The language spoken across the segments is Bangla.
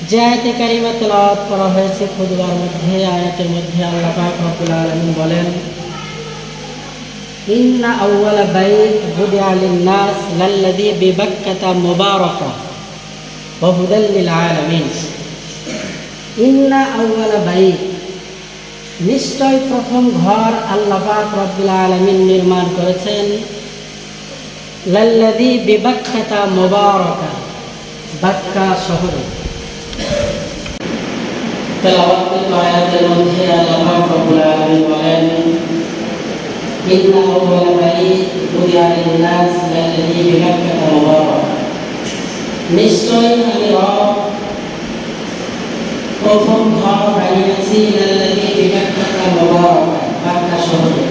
যে আয়াতে কারিমা তেলাওয়াত করা হয়েছে খুতবার মধ্যে, আয়াতের মধ্যে আল্লাহ পাক রব্বুল আলামিন বলেন, ইন্না আউওয়ালা বাইত বুদিআ লিন-নাস লাল্লাযী বিবাক্কাতা মুবারাকা ওয়া হুদাল লিল আলামিন। ইন্না আউওয়ালা বাইত, নিশ্চয় প্রথম ঘর আল্লাহ পাক রব্বুল আলামিন নির্মাণ করেছেন, লাল্লাযী বিবাক্কাতা মুবারাকা, বাক্কা শহরে। তেলাওয়াতকৃত আয়াতের মধ্যে আল্লাহ পাক রব্বুল আলামিন বলেন, ইন্না আউওয়ালা বাইত বুদিআ লিন-নাস লাল্লাযী বিবাক্কাতা মুবারাকা, নিশ্চয় আমি রব প্রথম ঘর বানিয়েছি, লাল্লাযী বিবাক্কাতা মুবারাকা, বাক্কা শহরে।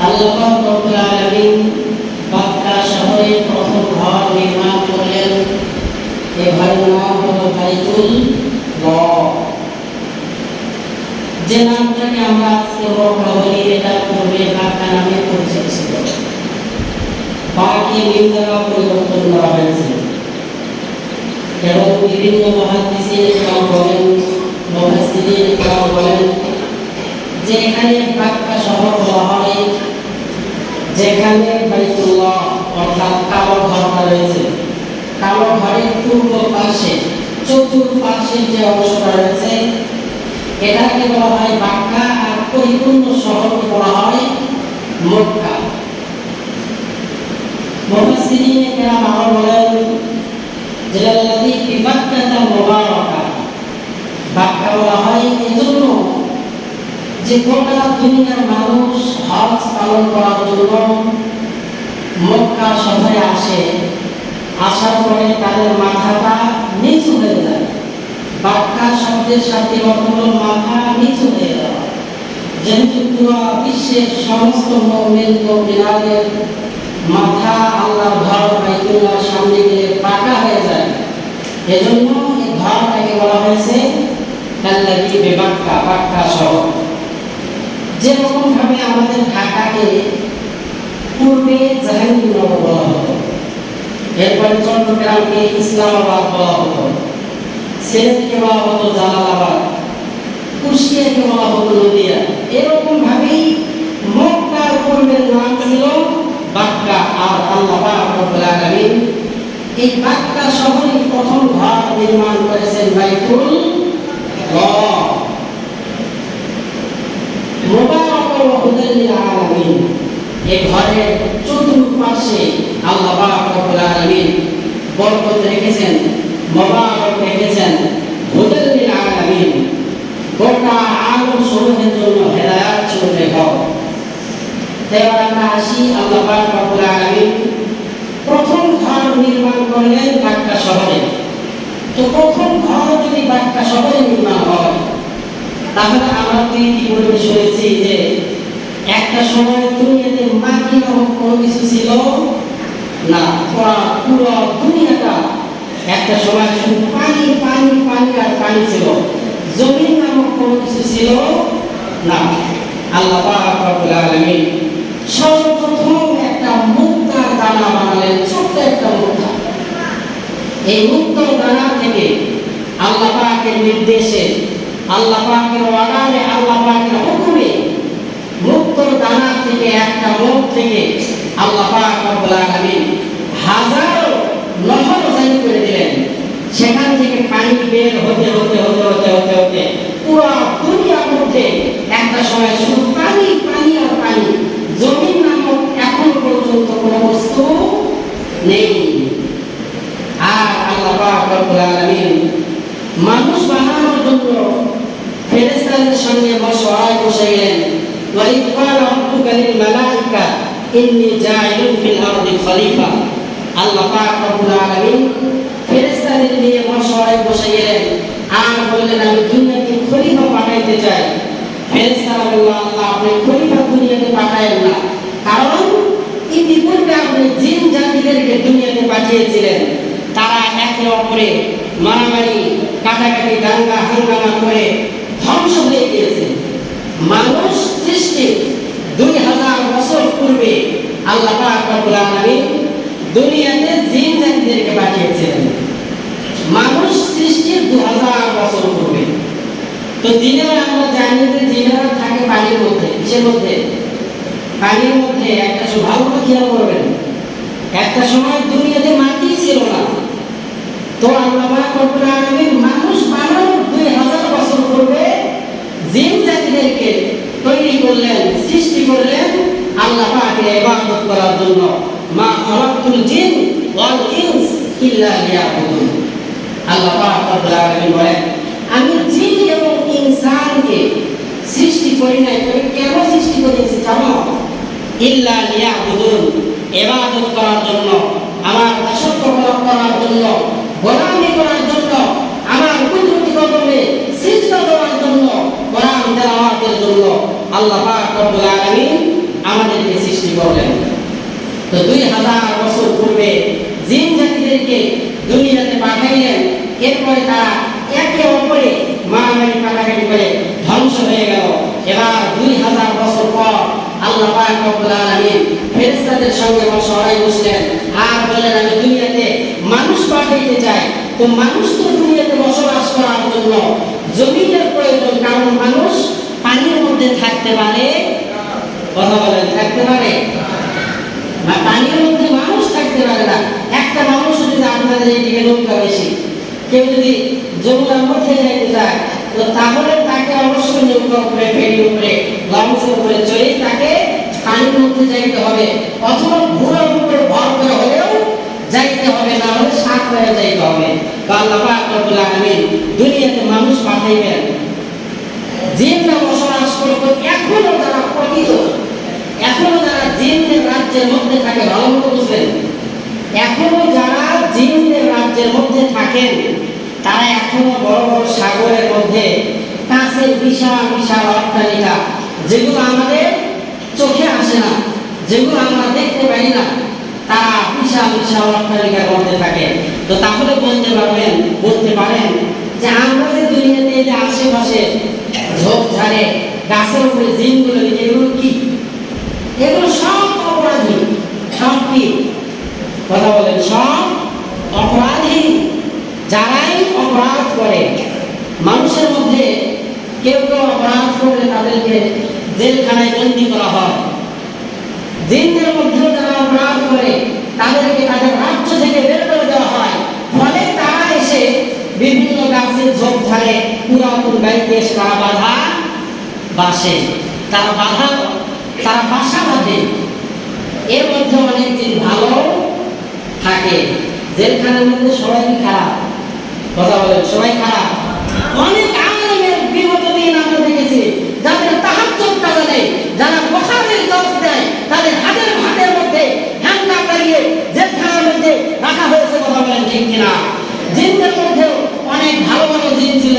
আল্লাহ পাক রব্বুল আলামিন বাক্কা শহরে প্রথম ঘর নির্মাণ করলেন। এ ঘরের নাম হলো বাইতুল্লাহ। যে নামটাকে আমরা আজকে মক্কা বলি, এটা পূর্বে বাক্কা নামে পরিচিত ছিল। বাকি নির্ধারণ পরিবর্তন করা হয়েছে এবং বিভিন্ন মুহাদ্দিসিন বলেন, মুফাসসিরিন বলেন যে এখানে বাক্কা শহর বলা হয় যেখানে বাইতুল্লাহ অর্থাৎ কাবা ঘরটা রয়েছে। কাবা ঘরের পূর্ব পাশে চতুর্পাশে যে অংশটা রয়েছে এটাকে বলা হয় বাক্কা, আর পরিপূর্ণ শহরকে বলা হয় মক্কা। মুফাসসিরিন কেরাম আরো বলেন যে লাল্লাযী বিবাক্কাতা মুবারাকা, বাক্কা বলা হয় এজন্য যে গোটা দুনিয়ার মানুষ হজ পালন করার জন্য মক্কা শহরে আসে, আসার পরে তাদের মাথাটা নিচু হয়ে যায়। বাক্কা শব্দের সাথে অর্থ মাথা নিচু হয়ে যাওয়া। যেহেতু পুরো বিশ্বের সমস্ত মুমিন মুমিনাতের মাথা আল্লাহর ঘর বাইতুল্লাহর সামনে গেলে পাকা হয়ে যায়, এজন্য এই ঘরটাকে বলা হয়েছে লাল্লাযী বিবাক্কা, বাক্কা শহর। যেরকম ভাবে আমাদের ঢাকাকে পূর্বে জাহাঙ্গীরনগর বলা হতো, এরপরে চট্টগ্রামকে ইসলামাবাদ বলা হতো, সিলেটকে বলা হতো জালালাবাদ, কুষ্টিয়াকে বলা হতো নদিয়া। এরকম ভাবেই মক্কার পূর্বের নাম ছিল বাক্কা। আর আল্লাহ পাক রব্বুল আলামিন এই বাক্কা শহরে প্রথম ঘর নির্মাণ করেছেন বাইতুল্লাহ, মুবারাকা ওয়া হুদাল লিল আলামিন। এই ঘরের চতুর্পাশে আল্লাহ পাক রব্বুল আলামিন বরকত রেখেছেন, মুবারক রেখেছেন, হুদাল লিল আলামিন, গোটা আলম সমূহের জন্য হেদায়েত স্বরূপ ঘর। এবার আমরা আসি, আল্লাহ পাক রব্বুল আলামিন প্রথম ঘর নির্মাণ করলেন বাক্কা শহরে। তো প্রথম ঘর যদি বাক্কা শহরে নির্মাণ হয়, তাহলে আমরা তো ইতিপূর্বে শুনেছি যে একটা সময় দুনিয়াতে মাটি নামক কোনো কিছু ছিল না। পুরো দুনিয়াটা একটা সময় শুধু পানি পানি পানি আর পানি ছিল, জমিন নামক কোনো কিছু ছিল না। আল্লাহ পাক রব্বুল আলামিন সর্বপ্রথম একটা মুক্তার দানা বানালেন, ছোট্ট একটা মুক্তা। এই মুক্তার দানা থেকে আল্লাহ পাকের নির্দেশে, আল্লাহ পাকের অর্ডারে, আল্লাহ পাকের হুকুমে মুক্তার দানা থেকে একটা মুখ থেকে আল্লাহ পাক রব্বুল আলামিন হাজারো নহর জারি করে দিলেন। সেখান থেকে পানি বের হতে হতে হতে হতে হতে হতে পুরো দুনিয়ার মধ্যে একটা সময় শুধু পানি পানি আর পানি, জমিন নামক এখন পর্যন্ত কোনো বস্তু নেই। আর আল্লাহ পাক রব্বুল আলামিন মানুষ বানানোর জন্য ফেরেশতাদের সঙ্গে মশওয়ারায় বসে গেলেন। ওয়াইদ ক্বালা রাব্বুকা লিল মালাইকা ইন্নী জাইলুন ফিল আরদি খলিফা। আল্লাহ পাক রব্বুল আলামিন ফেরেশতাদের নিয়ে মশওয়ারায় বসে গেলেন আর বললেন, আমি দুনিয়াতে খলিফা পাঠাইতে চাই। ফেরেশতারা বলল, আল্লাহ আপনি খলিফা দুনিয়াতে পাঠায়েন না, কারণ ইতিপূর্বে আপনি জিন জাতিদেরকে দুনিয়াতে পাঠিয়েছিলেন। তারা একে অপরে মারামারি কাটাকাটি দাঙ্গা হাঙ্গামা করে ধ্বংস হয়ে গিয়েছে। মানুষ সৃষ্টি 2000 বছর পূর্বে আল্লাহ পাক রব্বুল আলামিন দুনিয়াতে জিন জাতিদেরকে পাঠিয়েছিলেন। তো জিনেরা আমরা জানি যে জিনেরা থাকে পানির মধ্যে। কিসের মধ্যে? পানির মধ্যে। একটা সময় ভালো করে খেয়াল করবেন, একটা সময় দুনিয়াতে মাটি ছিল না। তো আল্লাহ পাক রব্বুল আলামিন মানুষ বানানোর 2000 বছর পূর্বে জিন জাতিদেরকে তৈরি করলেন, সৃষ্টি করলেন আল্লাহ পাকের ইবাদত করার জন্য। মা খালাকতুল জিন ওয়াল ইনস ইল্লা লিয়াবুদুন। আল্লাহ পাক রব্বুল আলামিন বলেন, আমি জিন এবং ইনসানকে সৃষ্টি করি নাই, তবে কেন সৃষ্টি করেছি জানো? ইল্লা লিয়াবুদুন, ইবাদত করার জন্য, আমার দাসত্ব পালন করার জন্য, গোলামি করার জন্য, আমার কুদরতি কদমে সিজদা দেওয়ার জন্য, কোরআন তেলাওয়াতের জন্য আল্লাহ পাক রব্বুল আলামিন আমাদেরকে সৃষ্টি করলেন। তো 2000 বছর পূর্বে জিন জাতিদেরকে দুনিয়াতে পাঠাইলেন। এরপরে তারা একে অপরে মারামারি কাটাকাটি করে ধ্বংস হয়ে গেল। এবার 2000 বছর পর আল্লাহ পাক রব্বুল আলামিন ফেরেশতাদের সঙ্গে সবাই বসলেন আর বললেন, আমি দুনিয়াতে মানুষ পাঠাইতে চাই। তো মানুষ তো দুনিয়াতে বসবাস করার জন্য জমিনের প্রয়োজন, কারণ মানুষ পানির মধ্যে থাকতে পারে। কথা বলেন, থাকতে পারে না? পানির মধ্যে মানুষ থাকতে পারে না। একটা মানুষ যদি আপনাদের এইদিকে নৌকা বেশি, কেউ যদি যমুনার মধ্যে যাইতে চায়, তো তাহলে তাকে অবশ্যই নৌকা উপরে, ফেরি উপরে, লঞ্চের উপরে চড়ে তাকে পানির মধ্যে যাইতে হবে, অথবা ঘোড়ার উপরে ভর করে হলেও যাইতে হবে, না হলে সাত হয়ে যাইতে হবে। তো আল্লাহ পাক রব্বুল আলামিন দুনিয়াতে মানুষ পাঠাইবেন। জিনরা বসবাস করতো, এখনো যারা প্রকৃত, এখনো যারা জিনদের রাজ্যের মধ্যে থাকে, ভালো মতো বুঝবেন, এখনো যারা জিনদের রাজ্যের মধ্যে থাকেন তারা এখনো বড় বড় সাগরের মধ্যে কাছে বিশাল বিশাল অট্টালিকা, যেগুলো আমাদের চোখে আসে না, যেগুলো আমরা দেখতে পাই না, তারা বিশাল বিশাল অট্টালিকার মধ্যে থাকে। তো তাহলে বলতে পারেন যে আমরা যে দুনিয়াতে এই যে আশেপাশে ঝোপঝাড়ে গাছের উপরে জিনগুলো, এগুলো কি? এগুলো সব অপরাধী। সব কি? কথা বলেন, সব অপরাধী। যারাই অপরাধ করে, মানুষের মধ্যে কেউ কেউ অপরাধ করলে তাদেরকে জেলখানায় বন্দী করা হয়। জিনদের মধ্যেও যারা অপরাধ করে তাদেরকে তাদের রাজ্য থেকে বের করে দেওয়া হয়। ফলে তারা এসে বিভিন্ন গাছের ঝোপঝাড়ে পুরাতন বাড়িতে এসে তারা বাধা বাসে, তারা বাসা বাঁধে। এর মধ্যে অনেক জিন ভালো থাকে। জেলখানার মধ্যে সবাই খারাপ? কথা বলেন, সবাই খারাপ? অনেক আলেমের বিগত দিন আমরা দেখেছি যাদের তাহাজ্জুদ কাজা নেই, যারা বুখারীর দর্স দেয়, তাদের হাতের ভাতের মধ্যে হ্যান্ডকাপ লাগিয়ে জেলখানার মধ্যে রাখা হয়েছে। কথা বলেন, ঠিক কিনা? জিনদের মধ্যেও অনেক ভালো ভালো জিন ছিল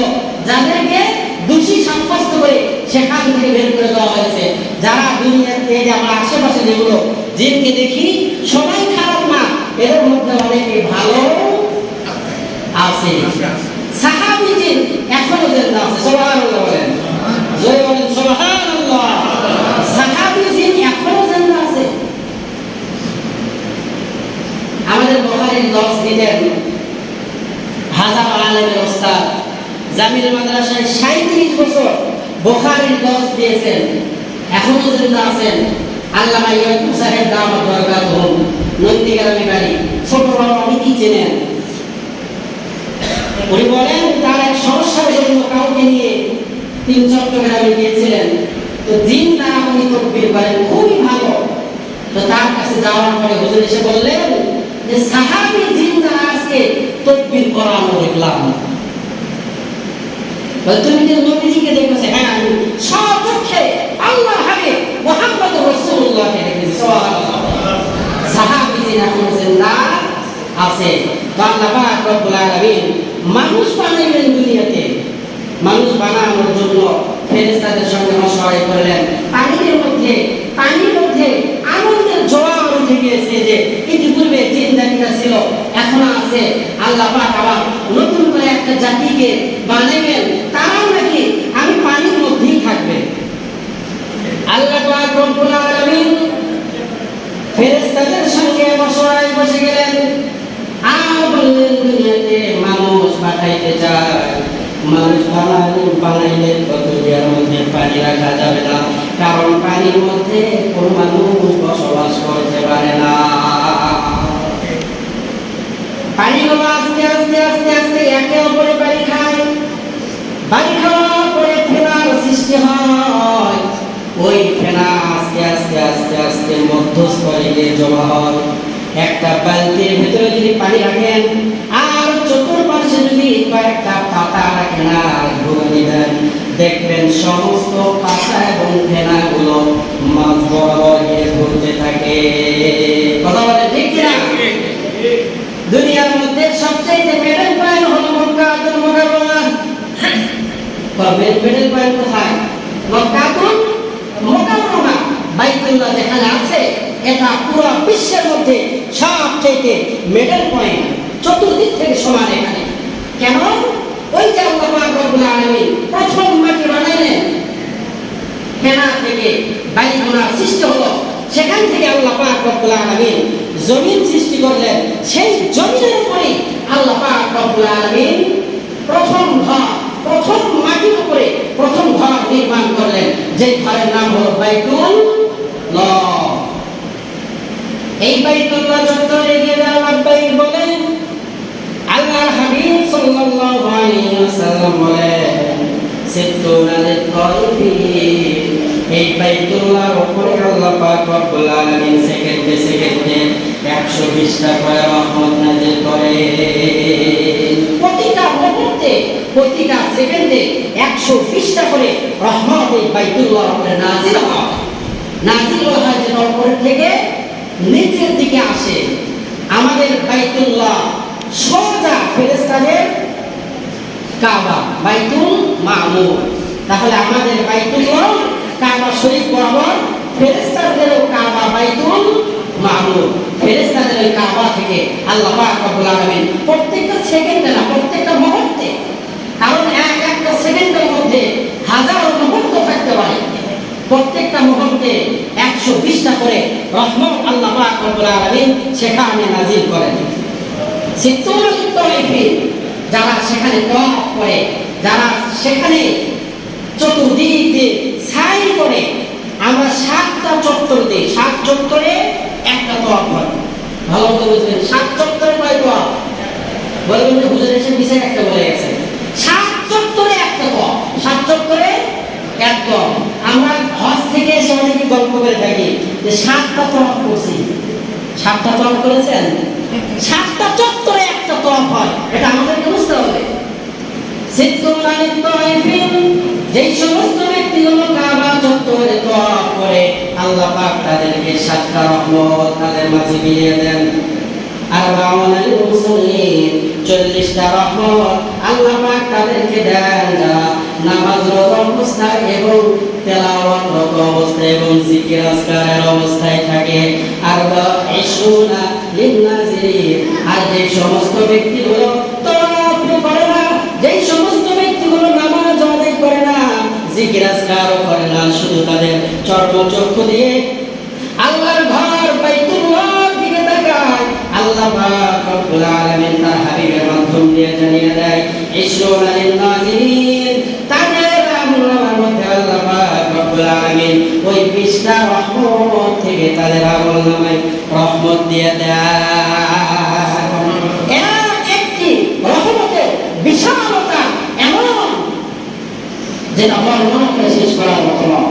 যাদেরকে দোষী সাব্যস্ত করে সেখান থেকে বের করে দেওয়া হয়েছে। যারা দুনিয়াতে আমরা আশেপাশে যেগুলো জিনকে দেখি সবাই খারাপ না, এদের মধ্যে অনেকে ভালো আছে। সাহাবী জিন এখনো জিন্দা আছে। সুবহানাল্লাহ বলেন, জয় বলেন সুবহানাল্লাহ। সাহাবী জিন এখনো জিন্দা আছে। আমাদের বুখারীর দর্স দিতেন হাজার আলেমের ওস্তাদ, জামিল মাদ্রাসায় 37 বছর বুখারীর দর্স দিয়েছেন, এখনো জিন্দা আছেন। আল্লামা ইয়াকুব সাহেব দাওয়াত বরকাতুহু, নন্দীগ্রামে বাড়ি, ছোট বড় অনেকেই চেনেন। উনি বলেন তার এক সমস্যার জন্য কাউকে নিয়ে তিনি চট্টগ্রামে গিয়েছিলেন। তো জিন দ্বারা উনি তকবীর করেন, খুবই ভালো। তো তার কাছে যাওয়ার পরে হুজুর এসে বললেন যে সাহাবী জিন দ্বারা আজকে তকবীর করানো দেখলাম। তুমি যে নবীজিকে দেখেছো? হ্যাঁ, আমি সচক্ষে আল্লাহর হাবিব মুহাম্মদুর রাসূলুল্লাহকে দেখেছি। সুবহানাল্লাহ। সাহাবী জিন এখনো জিন্দা আছে। আল্লাহ পাক রব্বুল আলামিন মানুষ বানাইলেন দুনিয়াতে, মানুষ বানানোর জন্য ফেরেশতাদের সঙ্গে মশওয়ারা করলেন। পানির মধ্যে আনন্দের জোয়ার উঠে গিয়েছে যে ইতিপূর্বে জিন জাতিরা ছিল, এখনো আছে। আল্লাহ পাক আবার নতুন করে একটা জাতিকে বানাইলেন, তারাও নাকি আমি পানির মধ্যেই থাকবে। আল্লাহ পাক রব্বুল আলামিন ফেরেশতাদের সঙ্গে মশওয়ারায় বসে গেলেন আর বললেন, দুনিয়াতে মানুষ পাঠাইতে চায়, মানুষ বানাইলে দুনিয়ার মধ্যে পানি রাখা যাবে না, কারণ পানির মধ্যে কোনো মানুষ বসবাস করতে পারে না। পানিগুলো আস্তে আস্তে আস্তে আস্তে একে অপরে বাড়ি খায়, বাড়ি খাওয়ার পরে ফেনার সৃষ্টি হয়। ওই ফেনা আস্তে আস্তে আস্তে আস্তে মধ্যস্থলে গিয়ে জমা হয়। একটা বালতির ভিতরে যদি পানি রাখেন আর চতুর্পাশে যদি কয়েকটা পাতা রাখেন আর ঘুরিয়ে দেন, দেখবেন সমস্ত পাতা এবং ফেনাগুলো মাছ বরাবর গিয়ে ঘুরতে থাকে। কথা বলে ঠিক কিনা? দুনিয়ার মধ্যে সবচেয়ে মেডেল পয়েন্ট হলো মক্কাতুল মুকাররমা। কবে মেডেল পয়েন্ট কোথায়? মক্কাতুল মুকাররমা। বাইতুল্লাহ যেখানে আছে এটা পুরো বিশ্বের মধ্যে সবচেয়ে মেডেল পয়েন্ট, চতুর্দিক থেকে সমান এখানে। কেন? ওই যে আল্লাহ পাক রব্বুল আলামিন প্রথম মাটি বানাইলেন, ফেনা থেকে বায়ুগুলো সৃষ্টি হলো, সেখান থেকে আল্লাহ পাক রব্বুল আলামিন জমিন সৃষ্টি করলেন। সেই জমিনের উপরে আল্লাহ পাক রব্বুল আলামিন প্রথম মাটির উপরে প্রথম ঘর নির্মাণ করলেন, যে ঘরের নাম হলো বাইতুল্লাহ। এই বাইতুল্লাহ চত্বরে গিয়ে যারা লাব্বাইক বলেন, আল্লাহর হাবিব সাল্লাল্লাহু আলাইহি ওয়াসাল্লাম বলেন, সিত্তুনা লিত-তাইফিন। এই বাইতুল্লাহর উপরে আল্লাহ পাক রব্বুল আলামিন সেকেন্ডে 120টা করে রহমত নাযিল করে। প্রতিটা মুহূর্তে প্রতিটা সেকেন্ডে 120টা করে রহমত এই বাইতুল্লাহর উপরে নাযিল হয়। যেটা উপর থেকে নিচের দিকে আসে। আমাদের বাইতুল্লাহ সোজা ফেরেশতাদের কাবা, বাইতুল মামুর। তাহলে আমাদের বাইতুল্লাহ কাবা শরীফ বরাবর, ফেরেশতাদেরও কাবা বাইতুল মামুর। ফেরেশতাদের ওই কাবা থেকে আল্লাহ পাক রব্বুল আলামিন প্রত্যেকটা সেকেন্ডে না, প্রত্যেকটা মুহূর্তে, কারণ একটা সেকেন্ডের মধ্যে হাজারো মুহূর্ত থাকতে পারে, প্রত্যেকটা মুহূর্তে 120টা করে রহমত আল্লাহ পাক রব্বুল আলামিন সেখানে নাযিল করেন। সিত্তুনা লিত-তাইফিন, যারা সেখানে তওয়াফ করে, যারা সেখানে চতুর্দিক দিয়ে সাই করে, আমরা 7টা চত্বর দিই, 7 চত্বরে একটা তওয়াফ হয়। ভালো করে বুঝবেন, 7 চত্বরে কয় তওয়াফ? বলবেন যে হুজুর এসে পিছনে একটা বলে গেছে। 7 চত্বরে একটা তওয়াফ, 7 চত্বরে এক তওয়াফ। আমরা হজ থেকে এসে অনেকে গল্প করে থাকি যে 7টা তওয়াফ করছি। 7টা তওয়াফ করেছেন? 7টা চত্বরে একটা তওয়াফ হয়, এটা আমাদেরকে বুঝতে হবে। সিত্তুনা লিত-তাইফিন, যেই সমস্ত ব্যক্তিগুলো কাবা চত্বরে তওয়াফ করে আল্লাহ পাক তাদেরকে 7টা রহমত তাদের মাঝে বিলিয়ে দেন। আর বাউনা লিল মুসলিমিন, 40টা রহমত আল্লাহ পাক তাদেরকে দেন, যারা নামাজরত অবস্থায় এবং তেলাওয়াতরত অবস্থায় এবং জিকির আজকারের অবস্থায় থাকে। আর 20 লিন-নাযিরিন, আর যে সমস্ত ব্যক্তিগুলো তওয়াফ করে না, যেই সমস্ত ব্যক্তিগুলো নামাজ আদায় করে না, জিকির আজকারও করে না, শুধু তাদের চর্মচক্ষু দিয়ে আল্লাহর ঘর বাইতুল্লাহর দিকে তাকায়, আল্লাহ পাক রব্বুল আলামিন তার হাবিবের মাধ্যম দিয়ে জানিয়ে দেয় 20 লিন-নাযিরিন, তাদের আমলনামার মধ্যে আল্লাহ পাক রব্বুল আলামিন ওই 20টা রহমত থেকে তাদের আমলনামায় রহমত দিয়ে দেয়। একটি রহমতের বিশালতা এমন যেটা বর্ণনা করে শেষ করার মতো নয়।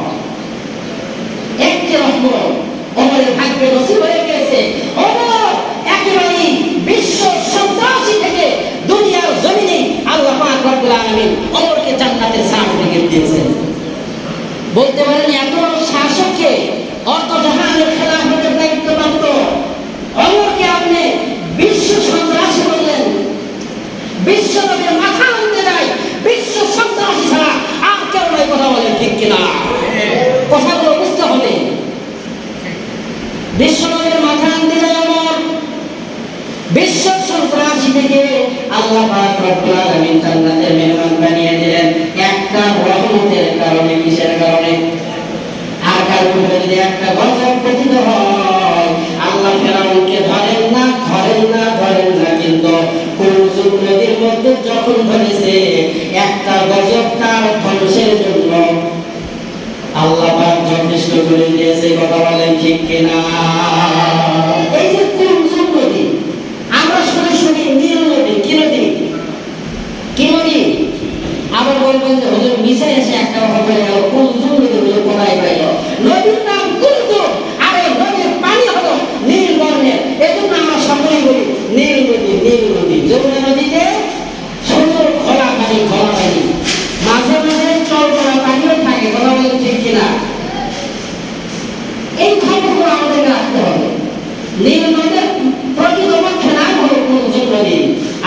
একটি রহমত ওমরের ভাগ্যে নসিব হয়ে গেছে। ওমর একেবারে বিশ্ব সন্ত্রাসী থেকে দুনিয়ার জমিনে আল্লাহ পাক রব্বুল আলামিন ওমরকে জান্নাতের সার্টিফিকেট দিয়েছেন। বলতে পারেন এত বড় শাসককে, অর্ধ জাহানের খেলাফতের দায়িত্বপ্রাপ্ত ওমরকে আপনি বিশ্ব সন্ত্রাসী বললেন। বিশ্ব নবীর মাথা আনতে যায় বিশ্ব সন্ত্রাসী ছাড়া আর কেউ নয়। কথা বলেন ঠিক কিনা? কথাগুলো বুঝতে হবে। বিশ্ব নবীর মাথা আনতে যায় ওমর, বিশ্ব সন্ত্রাসী থেকে আল্লাহ পাক রব্বুল আলামিন জান্নাতের মেহমান বানিয়ে দিলেন একটা রহমতের কারণে। কিসের কারণে? আর কারণ যদি একটা গজব পতিত হয়, আল্লাহ ফেরাউনকে ধরেন না, কিন্তু কোন যুগ নদীর মধ্যে যখন ধরেছে একটা গজব তার ধ্বংসের জন্য আল্লাহ পাক যথেষ্ট করে দিয়েছে। কথা বলেন ঠিক কিনা? এই যে কুলজুম নদী, আমরা শুনি নীল নদী, কি নদী? কি নদী? আবার বলবেন যে হুজুর মিশে এসে একটা কথা বলে গেল, কুলজুম নদী হুজুর কোথায় পাইল? নদীর নাম কুলজুম, আর এই নদীর পানি হলো নীল বর্ণের। এজন্য আমরা সকলেই বলি নীল নদী, নীল নদী। যমুনা নদীতে সুন্দর খোলা পানি, খোলা পানি, মাঝে মাঝে চল করা পানিও থাকে। কথা বলেন ঠিক কিনা? এই খবরগুলো আমাদেরকে রাখতে হবে। নীল নদের প্রকৃতপক্ষে নাম হলো কুলজুম নদী।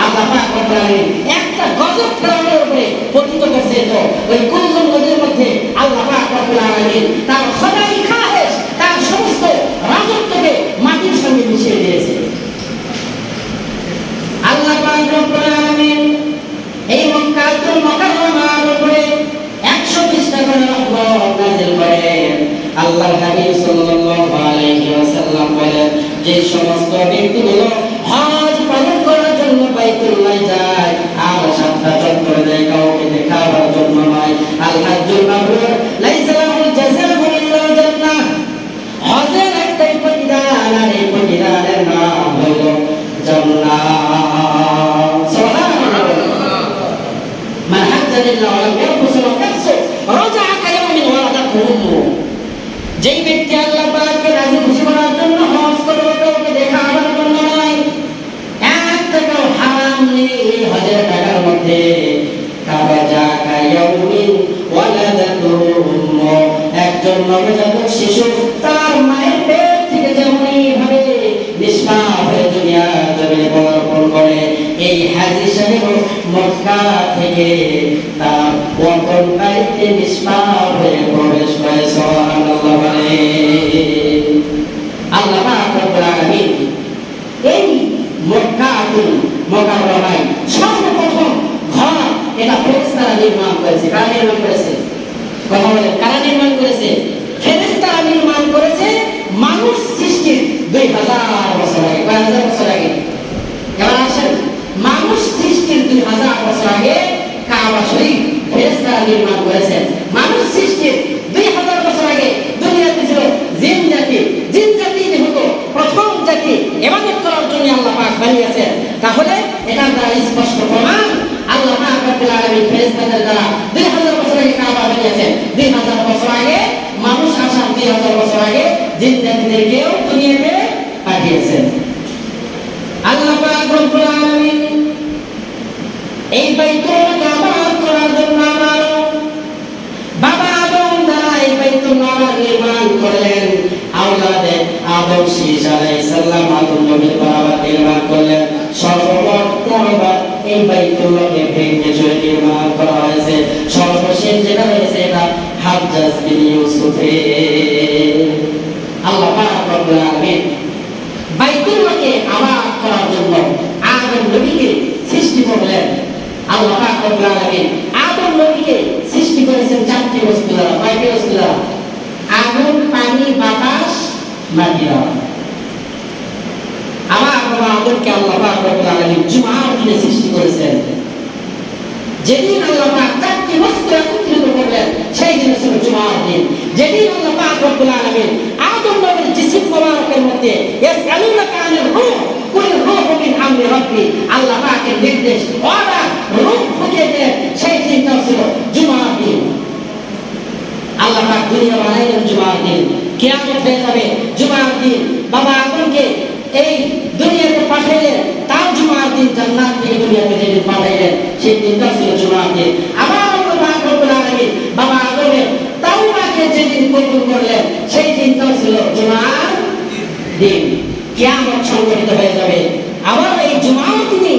আল্লাহ পাক বলেন একটা গজব ফেরাউনের উপরে পতিত করছে, তো ওই কুলজুম নদীর মধ্যে আল্লাহ পাক বলেন তার খোদাই খাহেশ, তার সমস্ত রাজত্বকে মাটির সঙ্গে মিশিয়ে দিয়েছে। আল্লাহ পাক বলেন এই মক্কাতুল মুকাররমার উপরে 120 টা করে রহমত নাযিল করেন। আল্লাহর হাবিব সাল্লাল্লাহু আলাইহি ওয়াসাল্লাম বলেন যে সমস্ত ব্যক্তিগুলো হজ পালন করার জন্য বাইতুল্লাহ যায় আর সাতটা চত্বর দেয়, কাউকে দেখাবার জন্য নয়। আল হাজ্জুল মাবরুর লাইসা লাহু জাযাউন ইল্লা জান্নাহ। হজের একটাই প্রতিদান, আর এই প্রতিদানের নাম হলো জান্নাত। সুবহানাল্লাহ। মান হাজ্জা লিল্লাহি ওয়া লাম ইয়ারফুস ওয়া lam ইয়াফসুক রাজা'a কায়াউমিন ওয়ালাদাতহু উম্মুহু। যেই ব্যক্তি আল্লাহ পাককে রাজি খুশি করার জন্য হজ করবে, কাউকে দেখাবার জন্য নয়, এক টাকাও হারাম নেই এই হজের টাকার মধ্যে। রাজা'a কায়াউমিন ওয়ালাদাতহু উম্মুহু, একজন নবজাতক শিশু তার মায়ের পেট থেকে যেমনই ভাবে নিষ্পাপ হয়ে দুনিয়া জমিনে পদার্পণ করে, এই হাজী সাহেব মক্কা থেকে তার ওয়াতন বাড়িতে নিষ্পাপ হয়ে প্রবেশ করে। সুবহানাল্লাহ। আল্লাহ পাক রব্বুল আলামিন এই মক্কাতুল মুকাররমায় সর্বপ্রথম ঘর এটা ফেরেশতারা নির্মাণ করেছে। কারা নির্মাণ করেছে? কথা বলেন, কারা নির্মাণ করেছে? ফেরেশতারা নির্মাণ করেছে মানুষ সৃষ্টির 2000 বছর আগে। কয় হাজার বছর আগে? এবার আসেন, মানুষ সৃষ্টির 2000 বছর আগে কাবা শরীফ ফেরেশতারা নির্মাণ করেছেন। মানুষ সৃষ্টির 2000 বছর আগে দুনিয়াতে ছিল জিন জাতি। জিন জাতি যেহেতু প্রথম জাতি ইবাদত করার জন্য আল্লাহ পাক বানিয়েছেন, তাহলে এটার দ্বারা স্পষ্ট প্রমাণ আল্লাহ পাক রব্বুল আলামিন ফেরেশতাদের দ্বারা 2000 বছর আগে কাবা বানিয়েছেন। 2000 বছর আগে মানুষ আসার 2000 বছর আগে জিন জাতিদেরকেও দুনিয়াতে পাঠিয়েছেন। আল্লাহ পাক রব্বুল আলামিন এই বাইতুল মুকাররম করার জন্য আমার বাবা আদম দ্বারা এই বাইতুল মুকাররম নির্মাণ করলেন। আওলাদে আদম শীষ আলাইহিস সালাম আদম নবীর বাবা নির্মাণ করলেন। সর্বপ্রথমবার এই বাইতুল্লাহকে ভেঙে চুরে নির্মাণ করা হয়েছে। সর্বশেষ যেটা হয়েছে এটা হাজ্জাজ বিন ইউসুফের। আল্লাহ পাক রব্বুল আলামিন বাইতুল্লাহকে আবাদ করার জন্য আদম নবীকে সৃষ্টি করলেন। আল্লাহ পাক রব্বুল আলামিন আদম নবীকে সৃষ্টি করেছেন 4টি বস্তু দ্বারা। কয়টি বস্তু দ্বারা? আগুন, পানি, বাতাস, মাটি দ্বারা। আমার বাবা আদমকে আল্লাহ পাক রব্বুল আলামিন জুমার দিনে সৃষ্টি করেছেন। যেদিন আল্লাহ পাক 4টি বস্তু একত্রিত করলেন সেই দিন ছিল জুমার দিন। যেদিন আল্লাহ পাক রব্বুল আলামিন আদম নবীর জিসিম মোবারকের মধ্যে ইয়াসআলুনাকা আনির রূহ কুল রূহু মিন আমরি রাব্বি, আল্লাহ পাকের নির্দেশ অর্ডার রূহ ফুঁকে দিলেন, সেই দিনটা ছিল জুমার দিন। আল্লাহ পাক দুনিয়া বানাইলেন জুমার দিন, কিয়ামত হয়ে যাবে জুমার দিন। বাবা আদমকে এই দুনিয়াতে পাঠাইলেন তার জুমার দিন, জান্নাত থেকে দুনিয়াতে যেদিন পাঠাইলেন সেই দিনটা ছিল জুমার দিন। আবার আল্লাহ পাক রব্বুল আলামিন বাবা আদমের তাওবাকে যেদিন কবুল করলেন সেই দিনটা ছিল জুমার দিন। কিয়ামত সংঘটিত হয়ে যাবে আবার এই জুমার দিনে।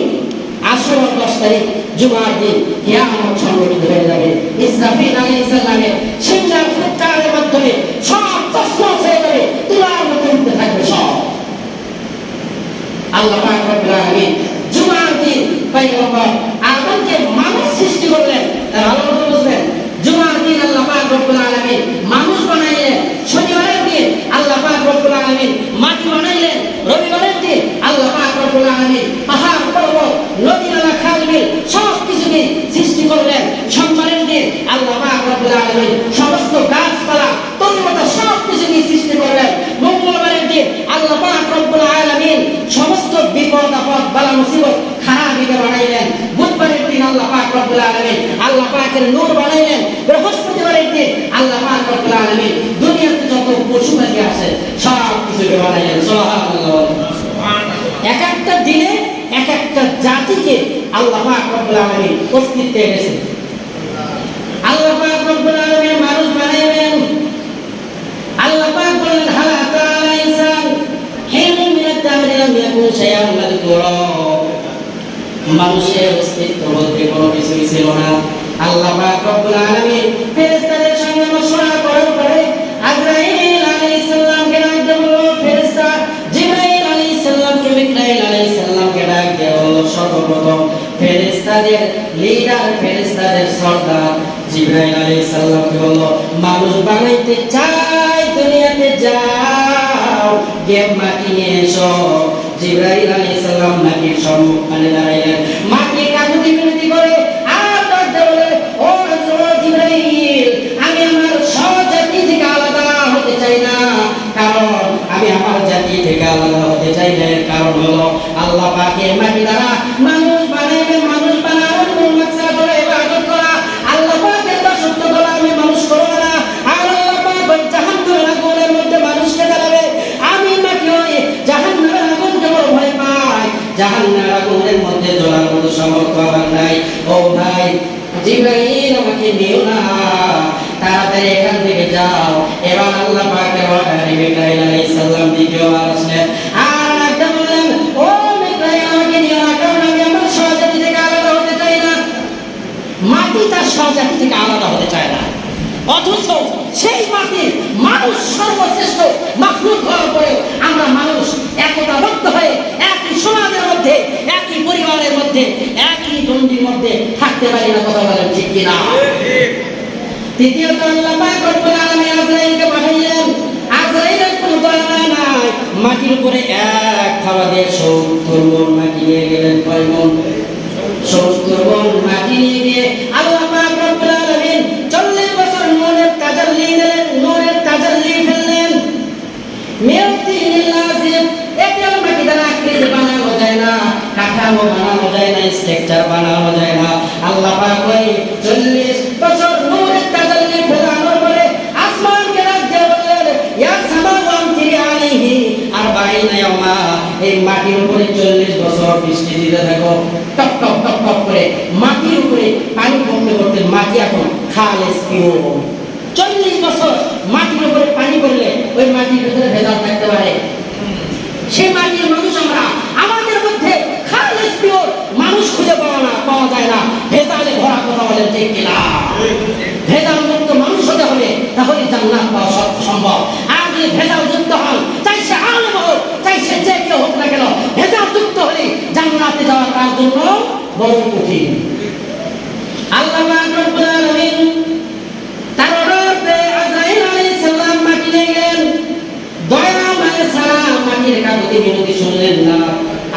আশুরা 10 তারিখ জুমার দিন কিয়ামত সংঘটিত হয়ে যাবে। ইসরাফিল আলাইহিস সালামের সিংহার ফুৎকারের মাধ্যমে সব তছনছ হয়ে যাবে, তুলার মতো উঠতে থাকবে সব। আল্লাহ পাক রব্বুল আলামিন জুমার দিন পয়গম্বর আদমকে মানুষ সৃষ্টি করলেন। ভালো করে বুঝবেন, জুমার দিন আল্লাহ পাক রব্বুল আলামিন মানুষ বানাইলেন। শনিবারের দিন আল্লাহ পাক রব্বুল আলামিন মাটি বানাইলেন। রবিবারের দিন আল্লাহ পাক রব্বুল আলামিন পাহাড়, পর্বত, নদী নালা আলামিন সমস্ত গাছপালা তন্মতা সব কিছু নিয়ে সৃষ্টি করলেন। মঙ্গলবারের দিন আল্লাহ পাক রব্বুল আলামিন সমস্ত বিপদ আপদ বালা মুসিবত খারাপিকে বানাইলেন। বুধবারের দিন আল্লাহ পাক রব্বুল আলামিন আল্লাহ পাকের নূর বানাইলেন। বৃহস্পতিবারের দিন আল্লাহ পাক রব্বুল আলামিন দুনিয়াতে যত পশু পাখি আছে সব কিছুকে বানাইলেন। সুবহানাল্লাহ। এক একটা দিনে এক একটা জাতিকে আল্লাহ পাক রব্বুল আলামিন অস্তিত্বে এনেছেন। আল্লাহ পাক রব্বুল আলামিন মানুষ বানাইলেন। আল্লাহ পাক বলেন হাল আতা আলা ইনসান হিনুন মিনাদ দাহরি লাম ইয়াকুন শাইআন মাযকুরা। মানুষের অস্তিত্ব বলতে কোনো কিছুই ছিল না। আল্লাহ পাক রব্বুল আলামিন ফেরেশতাদের সঙ্গে মশওয়ারা করার পরে আজরাইল আলাইহিস সালামকে ডাক দিল। ফেরেশতা জিবরাইল আলাইহিস সালামকে মিকাইল আলাইহিস সালামকে ডাক দিল। সর্বপ্রথম ফেরেশতাদের লিডার ফেরেশতাদের সর্দার জিবরাইল আলাইহিস সালামকে বলল, মানুষ বানাইতে চাই দুনিয়াতে যাও গিয়ে মাটি নিয়ে এসো। জিবরাইল আলাইহিস সালাম মাটির সম্মুখে দাঁড়াইলেন। মাটি কাকুতি মিনতি করে আর ডাকতে বলে, ও জিবরাইল, আমি আমার স্বজাতি থেকে আলাদা হতে চাই না। কারণ আমি আমার জাতি থেকে আলাদা হতে চাই না। কারণ হলো আল্লাহ পাকের মাটি দ্বারা মানুষ বানাইবেন। মানুষ বানানোর মূল মাকসাদ হলো ইবাদত করা, আল্লাহ পাকের দাসত্ব করা। আমি মানুষ করব না। আর আল্লাহ পাক ওই জাহান্নামের আগুনের মধ্যে মানুষকে জ্বালাবে। আমি মাটি হই জাহান্নামের আগুনকে বড় ভয় পাই। জাহান্নামের আগুনের মধ্যে জ্বলার মতো সামর্থ্য আমার নাই। ও ভাই জিবরাইল, আমাকে নিও না, তাড়াতাড়ি এখান থেকে যাও। এবার আল্লাহ পাকের অর্ডারে মিকাইল আলাইহিস সালাম দ্বিতীয়বার আসলেন। আর একটা বললেন, ও মিকাইল, আমাকে নিও না, কারণ আমি আমার স্বজাতি থেকে আলাদা হতে চাই না। মাটি তার স্বজাতি থেকে আলাদা হতে চায় না, অথচ সেই মাটির মানুষ সর্বশ্রেষ্ঠ মাখলুক হওয়ার পরেও আমরা মানুষ একতাবদ্ধ হয়ে একই সমাজের মধ্যে, একই পরিবারের মধ্যে, একই দণ্ডির মধ্যে থাকতে পারি না। কথা বলেন ঠিক কিনা? তৃতীয়ত আল্লাহ পাক রব্বুল আলামিন আজরাইলকে পাঠাইলেন। আজরাইলের কোনো দয়া নাই। মাটির উপরে এক থাবা দিয়ে ৭০ মণ মাটি নিয়ে গেলেন। কয় মণ? ৭০ মণ মাটি নিয়ে গিয়ে আল্লাহ পাক রব্বুল আলামিন ৪০ বছর নূরের তাজাল্লি দিলেন, নূরের তাজাল্লি ফেললেন। মেয়তিনিল লাযিম, একদম মাটি দ্বারা আকৃতি বানানো যায় না, কাঠামো বানানো যায় না, স্ট্রাকচার বানানো যায় না। আল্লাহ পাক ওই ৪০ বছর নূরের তাজাল্লি ফেলানোর পরে আসমানকে ডাক দিয়ে বললেন, ইয়া সামাউ আমতিরি আলাইহি আরবাঈনা ইয়াওমা। এই মাটির উপরে ৪০ বছর বৃষ্টি দিতে থাকো। টপ টপ টপ টপ করে মাটির উপরে পানি পড়তে পড়তে মাটি এখন খালেস পিওর। ৪০ বছর মাটির উপরে পানি পড়লে ওই মাটির ভিতরে ভেজাল থাকতে পারে। সেই মাটির মানুষ আমরা, আমাদের মধ্যে খালেস পিওর মানুষ খুঁজে পাওয়া যায় না। ভেজালে ভরা। কথা বলেন ঠিক কিনা? ভেজাল মুক্ত মানুষ হতে হবে, তাহলে জান্নাত পাওয়া সম্ভব। আর যদি ভেজাল যুক্ত হন, চাই সে আলেম হোক, চাই সে যে কেউ হোক না কেন, ভেজাল যুক্ত হলে জান্নাতে যাওয়া তার জন্য বড় কঠিন। আল্লাহ পাক রব্বুল আলামিন তার অর্ডারে আজরাইল আলাইহিস সালাম মাটি নিয়ে গেলেন। দয়া মায়া সালাম মাটির কাকুতি মিনতি শুনলেন না।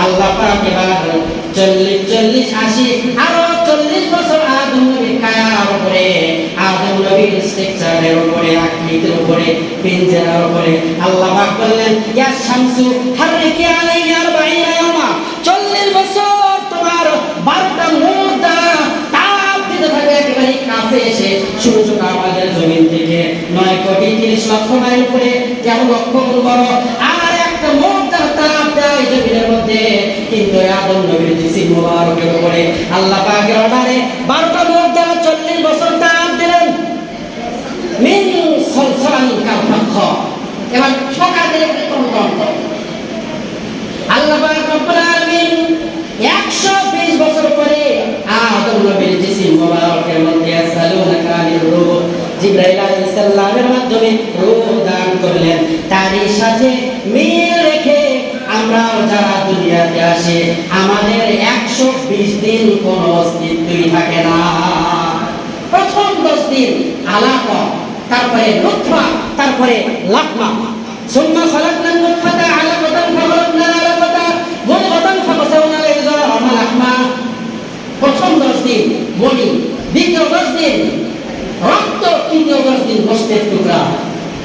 আল্লাহ পাক এবার ৪০ ৮০ আরো ৪০ বছর আদম নবীর কায়ার উপরে, আদম নবীর স্ট্রাকচারের উপরে, আকৃতির উপরে, পিঞ্জরার উপরে আল্লাহ পাক বললেন, ইয়া শামসু হাররিকি আলাইয়া আরবাঈনা ইয়াওমা। ৪০ বছর তোমার ১২টা মুদ্রা তাপ দিতে থাকবে একেবারে কাছে এসে। সূর্যটা আমাদের জমিন থেকে ৯,৩০,০০,০০০ মাইল উপরে, ১৩ লক্ষ গুণ বড়। আর একটা মুদ্রা তাপ দেয় জমিনের মধ্যে। কিন্তু আদম নবীর জিসিম মুবারকের উপরে আল্লাহ পাকের অর্ডারে ১২টা মুদ্রা ৪০ বছর তাপ দিলেন। মিন সলসলানিন কাল ফাখর। এবার সকালে টনটন। আল্লাহ পাক রব্বুল আলামিন ১২০ বছর পরে আদম নবীর জিসিম মুবারকের মধ্যে ইয়াসালুনাকা আনির রূহ, জিবরাইল আলাইহিস সালামের মাধ্যমে রূহ দান করলেন। তারই সাথে মিল রেখে আমরাও যারা দুনিয়াতে আসে, আমাদের ১২০ দিন কোনো অস্তিত্বই থাকে না। প্রথম ১০ দিন আলাকা, তারপরে লুৎফা, তারপরে লাকমা। সুম্মা খালাকনান নুতফাতা আলাকাতান ফাখলাকনাল আলাকাতা মুদগাতান ফাকাসাওনাল ইযামা লাহমা। প্রথম ১০ দিন মনি, দ্বিতীয় ১০ দিন রক্ত তৃতীয় 10 দিন গোশতের টুকরা।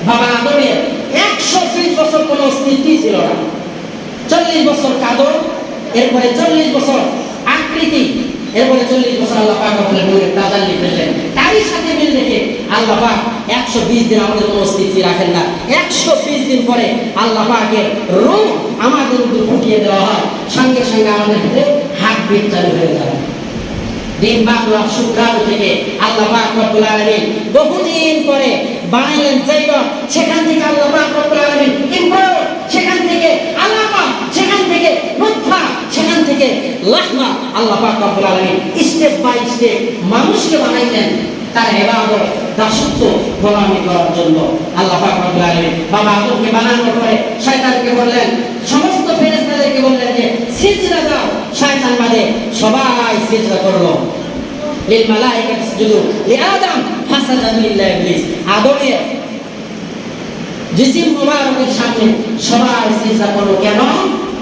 বাবা আদমের 120 বছর কোনো অস্তিত্বই ছিল না। 40 বছর কাদর, এরপরে 40 বছর আকৃতি, এরপরে 40 বছর আল্লাহ পাক আপনার নূরের তাজাল্লি পেলেন। তারই সাথে মিল রেখে আল্লাহ পাক 120 দিন আমাদের কোনো অস্তিত্ব রাখেন না। 120 দিন পরে আল্লাহ পাকের রূহ আমাদের উপর ফুটিয়ে দেওয়া হয়, সঙ্গে সঙ্গে আমাদের ভিতরে হার্টবিট চালু হয়ে যায়। ডিম বাংলা শুক্রাণু থেকে আল্লাহ পাক রব্বুল আলামিন বহুদিন পরে বানাইলেন জায়গা, সেখান থেকে আল্লাহ পাক রব্বুল আলামিন ইমব্রো, সেখান থেকে আলাকা, সেখান থেকে নুতফা, সেখান থেকে লাহমা। আল্লাহ পাক রব্বুল আলামিন স্টেপ বাই স্টেপ মানুষকে বানাইলেন তার ইবাদত, দাসত্ব, গোলামি করার জন্য। আল্লাহ পাক রব্বুল আলামিন বাবা আদমকে বানানোর পরে শয়তানকে বললেন, সমস্ত ফেরেশতাদেরকে বললেন যে সিজদা দাও। শয়তান বাদে সবাই সিজদা করলো। লিল মালাইকাতি ইসজুদু লিআদম ফাসাজাদু ইল্লা ইবলিস। আদমের জিসিম মুবারকের সামনে সবাই সিজদা করলো। কেন?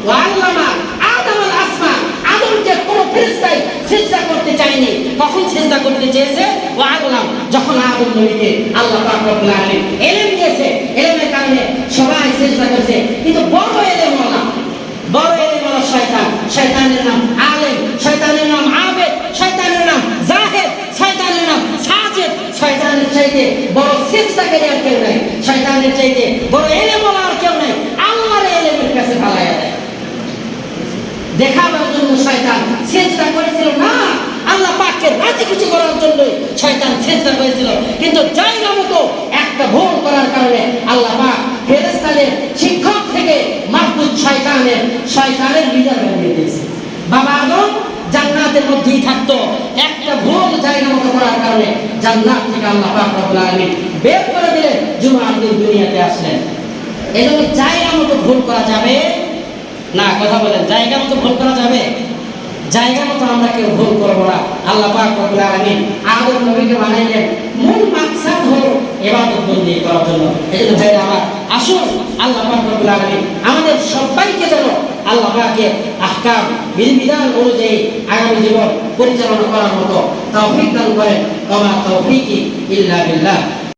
ওয়া আল্লামা আদমাল আসমা। আদমকে কোন ফেরেশতাই সিজদা করতে চায়নি। কখন সিজদা করতে চেয়েছে? ওয়া আল্লাম, যখন আদম নবীকে আল্লাহ পাক রব্বুল আলামিন ইলম দিয়েছে, ইলমের কারণে সবাই সিজদা করেছে। কিন্তু বড় ইলম ওয়ালা, বড় ইলম ওয়ালা শয়তান, শয়তানের নাম আলেম, শয়তানের নাম আবেদ, শয়তানের নাম জাহেদ, শয়তানের নাম সাজিদ। শয়তানের চাইতে বড় সিজদাকারী আর কেউ নাই, শয়তানের চাইতে বড় ইলম ওয়ালা আর কেউ নাই। আল্লাহর ইলমের কাছে ফালায়া দেয়। দেখাবার জন্য শয়তান সিজদা করেছিল না, আল্লাহ পাককে রাজি খুশি করার জন্য শয়তান সিজদা করেছিল। কিন্তু জায়গা মতো একটা ভুল করার কারণে আল্লাহ পাক ফেরেশতাদের শিক্ষক থেকে মাবুদ শয়তানের লিডার বানিয়ে দিয়েছে। বাবা আদম জান্নাতের মধ্যেই থাকতো, একটা ভুল জায়গা মতো করার কারণে জান্নাত থেকে আল্লাহ পাক রব্বুল আলামিন বের করে দিলেন, জুমার দিন দুনিয়াতে আসলেন। এজন্য জায়গা মতো ভুল করা যাবে না। কথা বলেন, জায়গা মতো ভুল করা যাবে? জায়গা মতো আমরা কেউ ভুল করবো না। আল্লাহ পাক রব্বুল আলামিন আদম নবীকে বানাইলেন, মূল মাকসাদ হলো ইবাদত বন্দেগী করার জন্য। এজন্য ভাইরা আমার, আসুন আল্লাহ পাক রব্বুল আলামিন আমাদের সবাইকে যেন আল্লাহ পাকের আহকাম বিধিবিধান অনুযায়ী আগামী জীবন পরিচালনা করার মতো তৌফিক দান করেন। ওয়া মা তৌফিকি ইল্লা বিল্লাহ।